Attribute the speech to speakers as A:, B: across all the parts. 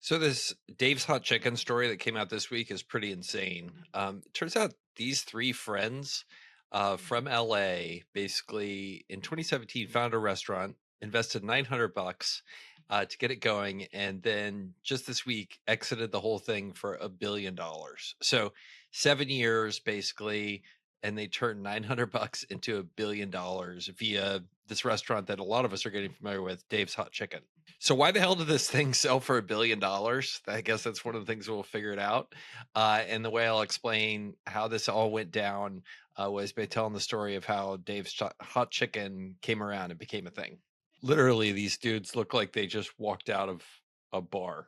A: So this Dave's Hot Chicken story that came out this week is pretty insane. It turns out these three friends from LA basically in 2017 found a restaurant, invested 900 bucks to get it going, and then just this week exited the whole thing for $1 billion. So 7 years basically, and they turned 900 bucks into $1 billion via this restaurant that a lot of us are getting familiar with, Dave's Hot Chicken. So why the hell did this thing sell for $1 billion? I guess that's one of the things we'll figure it out. And the way I'll explain how this all went down was by telling the story of how Hot Chicken came around and became a thing. Literally, these dudes look like they just walked out of a bar.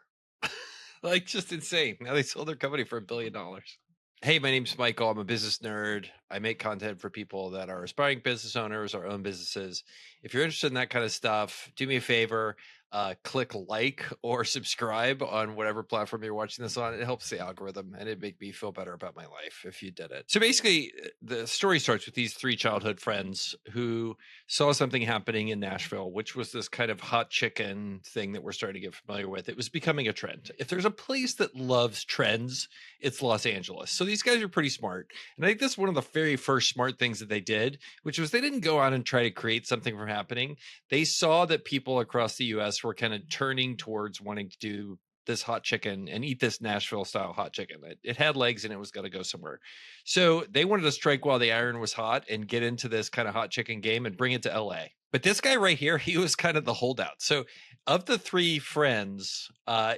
A: Like, just insane. Now they sold their company for $1 billion. Hey, my name's Michael. I'm a business nerd. I make content for people that are aspiring business owners or own businesses. If you're interested in that kind of stuff, do me a favor, click like or subscribe on whatever platform you're watching this on. It helps the algorithm and it'd make me feel better about my life if you did it. So basically, the story starts with these three childhood friends who saw something happening in Nashville, which was this kind of hot chicken thing that we're starting to get familiar with. It was becoming a trend. If there's a place that loves trends, it's Los Angeles. So these guys are pretty smart. And I think this is one of the very first smart things that they did, which was they didn't go out and try to create something from happening. They saw that people across the US were kind of turning towards wanting to do this hot chicken and eat this Nashville style hot chicken. It had legs and it was going to go somewhere. So they wanted to strike while the iron was hot and get into this kind of hot chicken game and bring it to LA. But this guy right here, he was kind of the holdout. So of the three friends,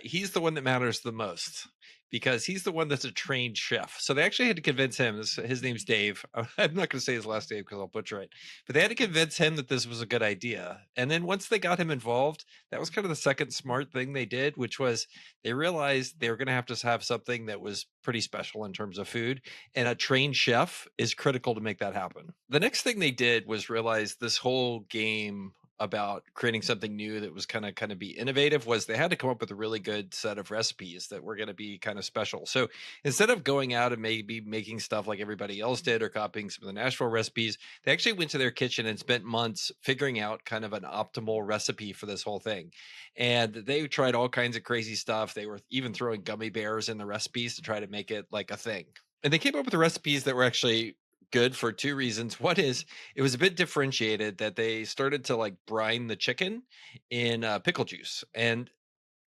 A: he's the one that matters the most because he's the one that's a trained chef. So they actually had to convince him. His name's Dave. I'm not going to say his last name because I'll butcher it. But they had to convince him that this was a good idea. And then once they got him involved, that was kind of the second smart thing they did, which was they realized they were going to have something that was pretty special in terms of food. And a trained chef is critical to make that happen. The next thing they did was realize this whole game about creating something new that was kind of be innovative was they had to come up with a really good set of recipes that were going to be kind of special. So instead of going out and maybe making stuff like everybody else did or copying some of the Nashville recipes, they actually went to their kitchen and spent months figuring out kind of an optimal recipe for this whole thing. And they tried all kinds of crazy stuff. They were even throwing gummy bears in the recipes to try to make it like a thing. And they came up with the recipes that were actually good for two reasons. One is it was a bit differentiated that they started to like brine the chicken in pickle juice. And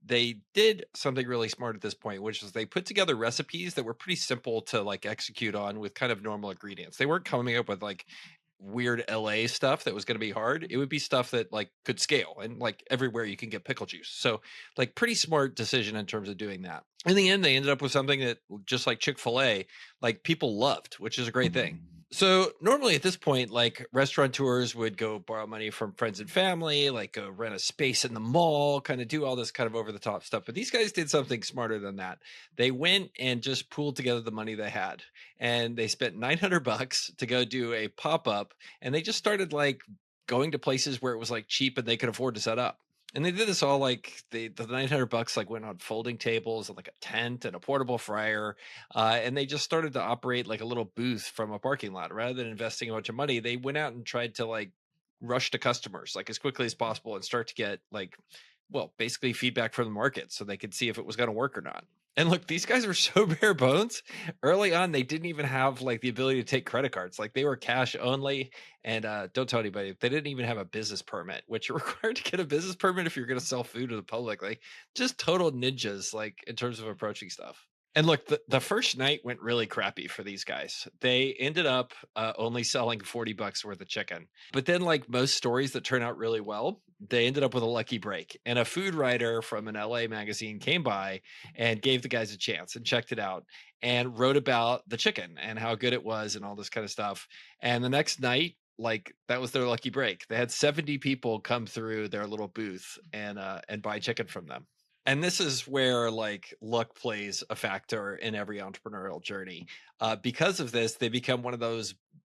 A: they did something really smart at this point, which is they put together recipes that were pretty simple to like execute on with kind of normal ingredients. They weren't coming up with like weird LA stuff that was going to be hard. It would be stuff that like could scale and like everywhere you can get pickle juice. So like pretty smart decision in terms of doing that. In the end, they ended up with something that just like Chick-fil-A, like people loved, which is a great thing. So normally at this point, like restaurateurs would go borrow money from friends and family, like go rent a space in the mall, kind of do all this kind of over the top stuff. But these guys did something smarter than that. They went and just pooled together the money they had, and they spent 900 bucks to go do a pop up, and they just started like going to places where it was like cheap and they could afford to set up. And they did this all like the 900 bucks like went on folding tables and like a tent and a portable fryer, and they just started to operate like a little booth from a parking lot rather than investing a bunch of money. They went out and tried to like rush to customers like as quickly as possible and start to get like, well, basically feedback from the market so they could see if it was going to work or not. And look, these guys were so bare bones. Early on, they didn't even have like the ability to take credit cards. Like they were cash only. And don't tell anybody, they didn't even have a business permit, which you're required to get a business permit if you're going to sell food to the public. Like just total ninjas, like in terms of approaching stuff. And look, the first night went really crappy for these guys. They ended up only selling 40 bucks worth of chicken. But then, like most stories that turn out really well, they ended up with a lucky break. And a food writer from an LA magazine came by and gave the guys a chance and checked it out and wrote about the chicken and how good it was and all this kind of stuff. And the next night, like that was their lucky break. They had 70 people come through their little booth and buy chicken from them. And this is where like luck plays a factor in every entrepreneurial journey. Because of this, they become one of those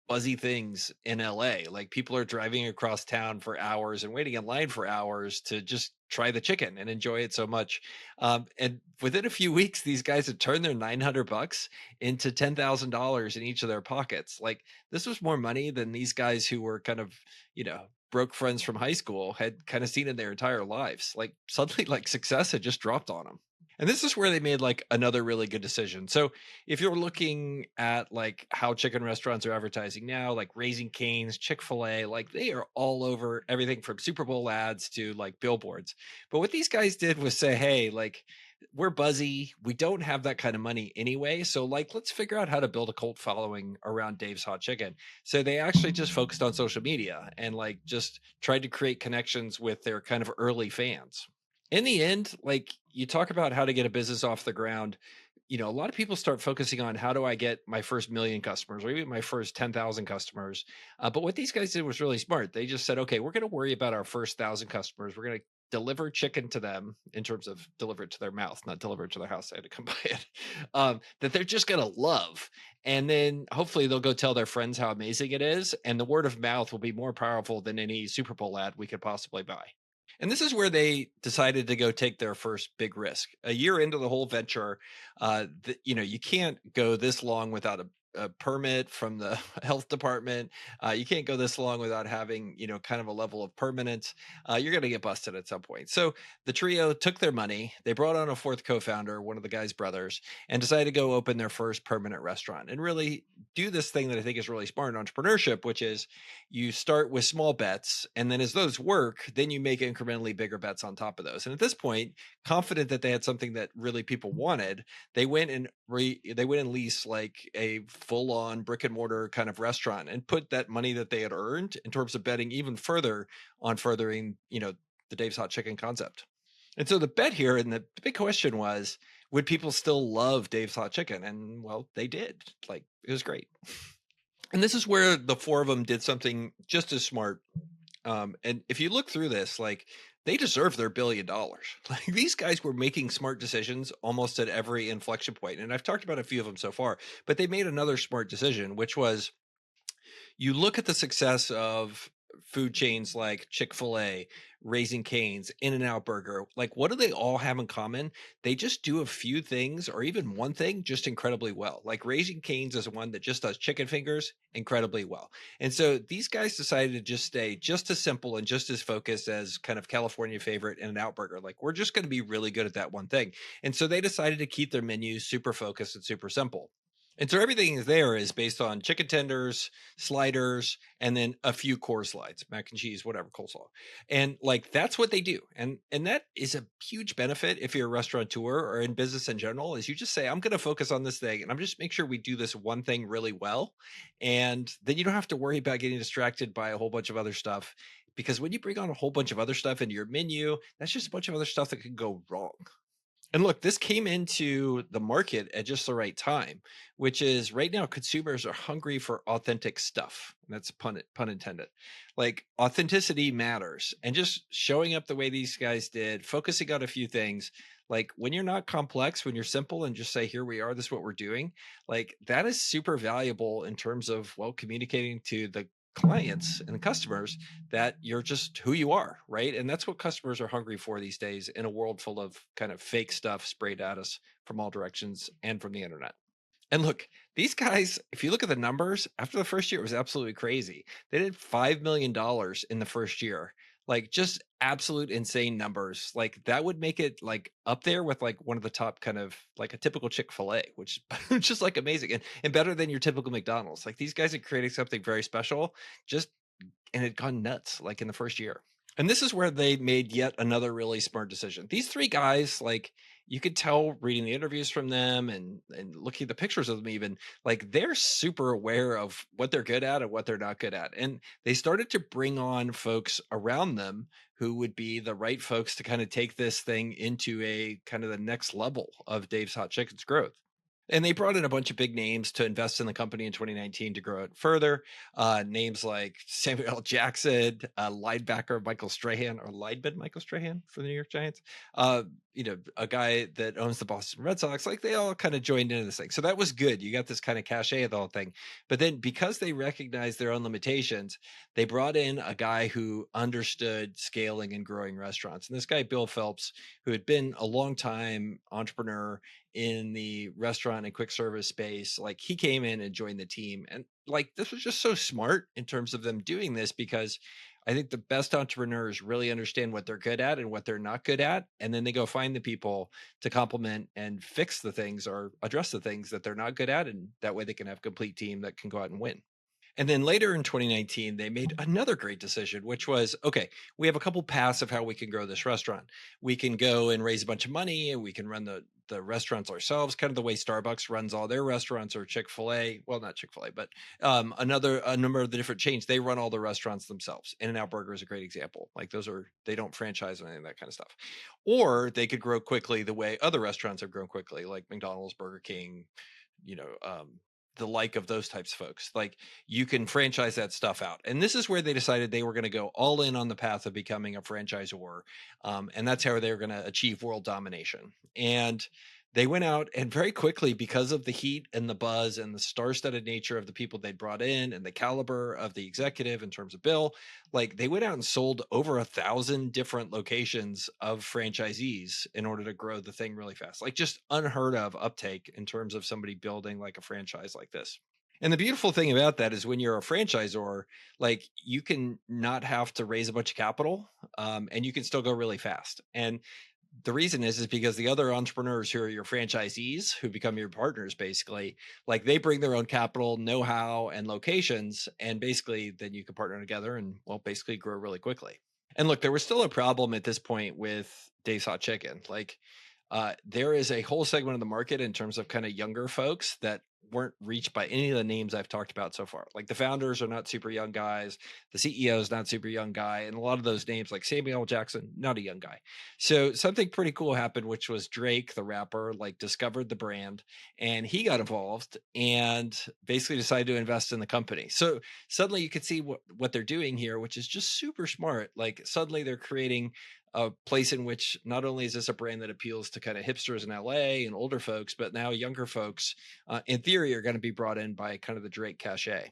A: buzzy things in LA. Like people are driving across town for hours and waiting in line for hours to just try the chicken and enjoy it so much. And within a few weeks, these guys had turned their 900 bucks into $10,000 in each of their pockets. Like this was more money than these guys who were kind of, broke friends from high school had kind of seen in their entire lives. Like suddenly like success had just dropped on them. And this is where they made like another really good decision. So if you're looking at like how chicken restaurants are advertising now, like Raising Cane's, Chick-fil-A, like they are all over everything from Super Bowl ads to like billboards. But what these guys did was say, hey, like we're buzzy. We don't have that kind of money anyway. So like let's figure out how to build a cult following around Dave's Hot Chicken. So they actually just focused on social media and like just tried to create connections with their kind of early fans. In the end, like you talk about how to get a business off the ground, a lot of people start focusing on how do I get my first million customers or even my first 10,000 customers. But what these guys did was really smart. They just said, okay, we're going to worry about our first 1,000 customers. We're going to deliver chicken to them in terms of deliver it to their mouth, not deliver it to their house. I had to come by it. That they're just going to love. And then hopefully they'll go tell their friends how amazing it is. And the word of mouth will be more powerful than any Super Bowl ad we could possibly buy. And this is where they decided to go take their first big risk. A year into the whole venture, you can't go this long without a permit from the health department. You can't go this long without having, kind of a level of permanence. You're going to get busted at some point. So the trio took their money. They brought on a fourth co-founder, one of the guy's brothers, and decided to go open their first permanent restaurant and really do this thing that I think is really smart in entrepreneurship, which is you start with small bets, and then as those work, then you make incrementally bigger bets on top of those. And at this point, confident that they had something that really people wanted, they went and leased like a full-on brick and mortar kind of restaurant and put that money that they had earned in terms of betting even further on furthering, the Dave's Hot Chicken concept. And so the bet here and the big question was, would people still love Dave's Hot Chicken? And well, they did. Like it was great. And this is where the four of them did something just as smart. And if you look through this, like they deserve their $1 billion. Like these guys were making smart decisions almost at every inflection point. And I've talked about a few of them so far, but they made another smart decision, which was you look at the success of food chains like Chick-fil-A, Raising Cane's, In-N-Out Burger, like what do they all have in common? They just do a few things or even one thing just incredibly well. Like Raising Cane's is one that just does chicken fingers incredibly well. And so these guys decided to just stay just as simple and just as focused as kind of California favorite In-N-Out Burger. Like we're just going to be really good at that one thing. And so they decided to keep their menus super focused and super simple. And so everything there is based on chicken tenders, sliders, and then a few core slides, mac and cheese, whatever, coleslaw. And like that's what they do. And that is a huge benefit if you're a restaurateur or in business in general, is you just say, I'm going to focus on this thing and I'm just make sure we do this one thing really well. And then you don't have to worry about getting distracted by a whole bunch of other stuff. Because when you bring on a whole bunch of other stuff into your menu, that's just a bunch of other stuff that could go wrong. And look, this came into the market at just the right time, which is right now consumers are hungry for authentic stuff. And that's pun intended. Like authenticity matters. And just showing up the way these guys did, focusing on a few things, like when you're not complex, when you're simple and just say, here we are, this is what we're doing, like that is super valuable in terms of, well, communicating to the clients and the customers that you're just who you are, right? And that's what customers are hungry for these days in a world full of kind of fake stuff sprayed at us from all directions and from the internet. And look, these guys, if you look at the numbers, after the first year, it was absolutely crazy. They did $5 million in the first year, like just absolute insane numbers. Like that would make it like up there with like one of the top kind of like a typical Chick-fil-A, which is just like amazing and better than your typical McDonald's. Like these guys are creating something very special, just and it had gone nuts like in the first year. And this is where they made yet another really smart decision. These three guys, like you could tell reading the interviews from them and looking at the pictures of them even, like they're super aware of what they're good at and what they're not good at. And they started to bring on folks around them who would be the right folks to kind of take this thing into a kind of the next level of Dave's Hot Chicken's growth. And they brought in a bunch of big names to invest in the company in 2019 to grow it further. Names like Samuel L. Jackson, linebacker Michael Strahan, or lineman Michael Strahan for the New York Giants. A guy that owns the Boston Red Sox. Like they all kind of joined into this thing. So that was good. You got this kind of cachet of the whole thing. But then because they recognized their own limitations, they brought in a guy who understood scaling and growing restaurants. And this guy, Bill Phelps, who had been a long time entrepreneur in the restaurant and quick service space, like he came in and joined the team. And like this was just so smart in terms of them doing this because I think the best entrepreneurs really understand what they're good at and what they're not good at. And then they go find the people to complement and fix the things or address the things that they're not good at. And that way they can have a complete team that can go out and win. And then later in 2019, they made another great decision, which was okay, we have a couple paths of how we can grow this restaurant. We can go and raise a bunch of money and we can run the restaurants ourselves, kind of the way Starbucks runs all their restaurants or Chick-fil-A. Well, not Chick-fil-A, but a number of the different chains, they run all the restaurants themselves. In-N-Out Burger is a great example. Like those are, they don't franchise or anything, that kind of stuff. Or they could grow quickly the way other restaurants have grown quickly, like McDonald's, Burger King, you know, the like of those types of folks. Like you can franchise that stuff out. And this is where they decided they were going to go all in on the path of becoming a franchisor. And that's how they were going to achieve world domination. And they went out and very quickly, because of the heat and the buzz and the star-studded nature of the people they brought in and the caliber of the executive in terms of Bill, like they went out and sold over 1,000 different locations of franchisees in order to grow the thing really fast. Like just unheard of uptake in terms of somebody building like a franchise like this. And the beautiful thing about that is when you're a franchisor, like you can not have to raise a bunch of capital, and you can still go really fast. And the reason is because the other entrepreneurs who are your franchisees, who become your partners, basically, like they bring their own capital, know-how, and locations, and basically then you can partner together and, well, basically grow really quickly. And look, there was still a problem at this point with Dave's Hot Chicken. Like, there is a whole segment of the market in terms of kind of younger folks that weren't reached by any of the names I've talked about so far. Like the founders are not super young guys, the CEO is not super young guy, and a lot of those names, like Samuel L. Jackson, not a young guy. So something pretty cool happened, which was Drake, the rapper, like discovered the brand, and he got involved and basically decided to invest in the company. So suddenly you could see what they're doing here, which is just super smart. Like suddenly they're creating a place in which not only is this a brand that appeals to kind of hipsters in LA and older folks, but now younger folks, in theory, are going to be brought in by kind of the Drake cachet.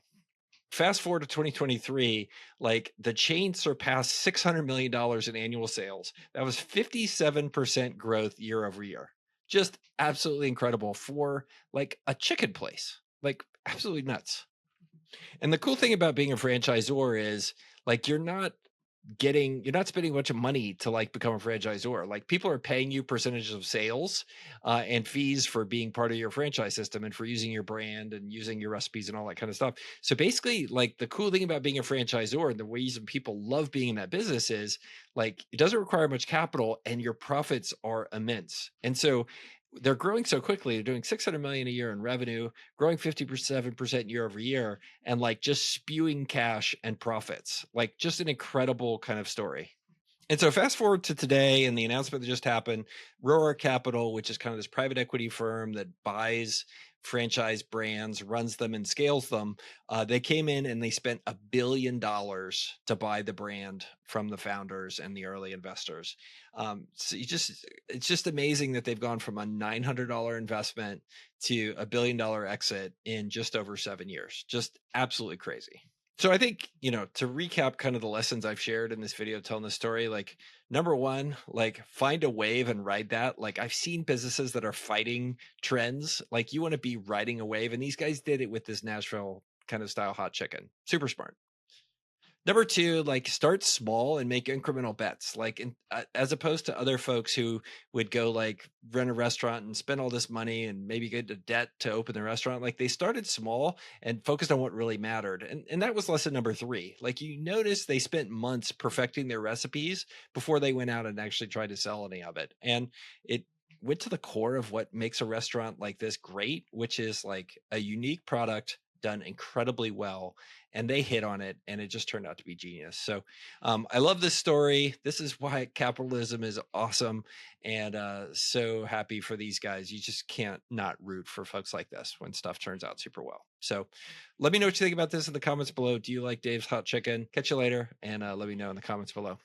A: Fast forward to 2023, like the chain surpassed $600 million in annual sales. That was 57% growth year over year. Just absolutely incredible for like a chicken place, like absolutely nuts. And the cool thing about being a franchisor is like you're not spending a bunch of money to like become a franchisor. Like people are paying you percentages of sales, and fees for being part of your franchise system and for using your brand and using your recipes and all that kind of stuff. So basically, like the cool thing about being a franchisor and the reason people love being in that business is like it doesn't require much capital and your profits are immense. And so they're growing so quickly. They're doing 600 million a year in revenue, growing 57% year over year, and like just spewing cash and profits. Like just an incredible kind of story. And so fast forward to today and the announcement that just happened, Roar Capital, which is kind of this private equity firm that buys franchise brands, runs them and scales them. They came in and they spent $1 billion to buy the brand from the founders and the early investors. So it's just amazing that they've gone from a $900 investment to $1 billion exit in just over 7 years. Just absolutely crazy. So I think, to recap kind of the lessons I've shared in this video telling the story, like number one, like find a wave and ride that. Like I've seen businesses that are fighting trends. Like you want to be riding a wave. And these guys did it with this Nashville kind of style hot chicken. Super smart. Number two, like start small and make incremental bets. Like as opposed to other folks who would go like run a restaurant and spend all this money and maybe get into debt to open the restaurant. Like they started small and focused on what really mattered. And that was lesson number three. Like you notice they spent months perfecting their recipes before they went out and actually tried to sell any of it. And it went to the core of what makes a restaurant like this great, which is like a unique product done incredibly well, and they hit on it and it just turned out to be genius. So I love this story. This is why capitalism is awesome, and so happy for these guys. You just can't not root for folks like this when stuff turns out super well. So let me know what you think about this in the comments below. Do you like Dave's Hot Chicken? Catch you later, and let me know in the comments below.